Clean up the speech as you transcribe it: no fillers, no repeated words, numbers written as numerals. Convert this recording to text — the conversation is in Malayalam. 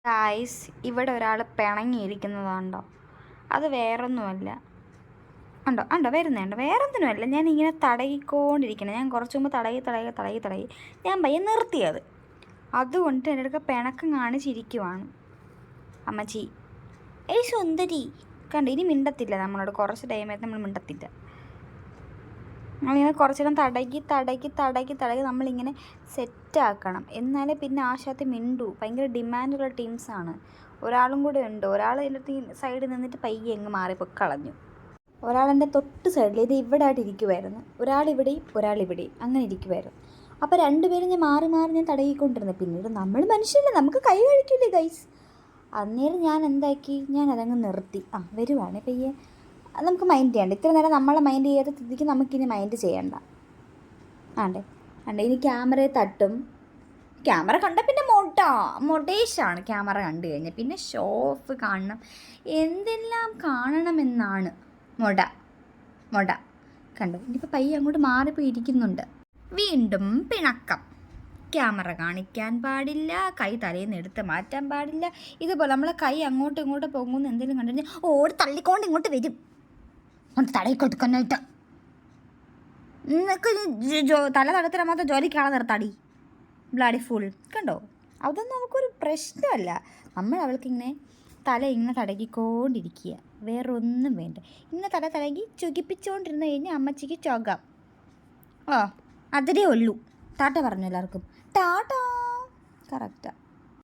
ഗായ്സ്, ഇവിടെ ഒരാൾ പിണങ്ങിയിരിക്കുന്നതുണ്ടോ? അത് വേറൊന്നുമല്ല. ഉണ്ടോ വരുന്നുണ്ട്, വേറൊന്നിനുമല്ല. ഞാൻ ഇങ്ങനെ തടയിക്കൊണ്ടിരിക്കണം. ഞാൻ കുറച്ച് മുമ്പ് തടയി ഞാൻ പയ്യെ നിർത്തിയത്. അതുകൊണ്ട് എൻ്റെ അടുക്ക പിണക്കം കാണിച്ചിരിക്കുവാണ് അമ്മച്ചി. സുന്ദരി കണ്ടു, ഇനി മിണ്ടത്തില്ല നമ്മളോട്. കുറച്ച് ടൈമായിട്ട് നമ്മൾ മിണ്ടത്തില്ല. നമ്മളിങ്ങനെ കുറച്ച് നേരം തടകി നമ്മളിങ്ങനെ സെറ്റാക്കണം. എന്നാലേ പിന്നെ ആശാത്തി മിണ്ടു. ഭയങ്കര ഡിമാൻഡുള്ള ടീംസാണ്. ഒരാളും കൂടെ ഉണ്ട്. ഒരാൾ എൻ്റെ സൈഡിൽ നിന്നിട്ട് പയ്യെ അങ്ങ് മാറിപ്പോൾ കളഞ്ഞു. ഒരാളെൻ്റെ തൊട്ട് സൈഡിൽ ഇത് ഇവിടെ ആയിട്ട് ഇരിക്കുമായിരുന്നു. ഒരാളിവിടെയും അങ്ങനെ ഇരിക്കുമായിരുന്നു. അപ്പോൾ രണ്ടുപേരും ഞാൻ മാറി ഞാൻ തടകിക്കൊണ്ടിരുന്നത്. പിന്നീട് നമ്മൾ മനുഷ്യല്ലേ, നമുക്ക് കൈ കഴിക്കില്ലേ ഗൈസ്. അന്നേരം ഞാൻ എന്താക്കി, ഞാൻ അതങ്ങ് നിർത്തി. വരുവാണ് പയ്യെ, നമുക്ക് മൈൻഡ് ചെയ്യണ്ട. ഇത്ര നേരം നമ്മളെ മൈൻഡ് ചെയ്യാത്ത സ്ഥിതിക്ക് നമുക്കിനി മൈൻഡ് ചെയ്യണ്ട. ആണ്ടേ ഇനി ക്യാമറയെ തട്ടും. ക്യാമറ കണ്ട പിന്നെ മൊഡേഷാണ്. ക്യാമറ കണ്ടു കഴിഞ്ഞാൽ പിന്നെ ഷോ ഓഫ് കാണണം, എന്തെല്ലാം കാണണമെന്നാണ്. മൊട കണ്ടു. ഇനിയിപ്പോൾ പയ്യെ അങ്ങോട്ട് മാറിപ്പോയി ഇരിക്കുന്നുണ്ട്. വീണ്ടും പിണക്കം. ക്യാമറ കാണിക്കാൻ പാടില്ല, കൈ തലയിൽ നിന്ന് എടുത്ത് മാറ്റാൻ പാടില്ല. ഇതുപോലെ നമ്മളെ കൈ അങ്ങോട്ടും ഇങ്ങോട്ടും പോകുമെന്ന് എന്തെങ്കിലും കണ്ടു കഴിഞ്ഞാൽ ഓടി തള്ളിക്കൊണ്ട് ഇങ്ങോട്ട് വരും. ഒന്ന് തടയി കൊടുക്കാനായിട്ട്. നിനക്ക് തല തടത്തിനാൽ മാത്രം ജോലിക്കാളെ നിർത്താടി, ബ്ലാഡി ഫുൾ. കണ്ടോ, അതൊന്നും നമുക്കൊരു പ്രശ്നമല്ല. നമ്മൾ അവൾക്കിങ്ങനെ തല ഇങ്ങനെ തടകിക്കൊണ്ടിരിക്കുക, വേറൊന്നും വേണ്ട. ഇങ്ങനെ തടകി ചുകിപ്പിച്ചുകൊണ്ടിരുന്ന് കഴിഞ്ഞാൽ അമ്മച്ചിക്ക് ചോകാം. അതിലേ ഉള്ളൂ. ടാറ്റ പറഞ്ഞു എല്ലാവർക്കും. ടാറ്റാ. കറക്റ്റാ.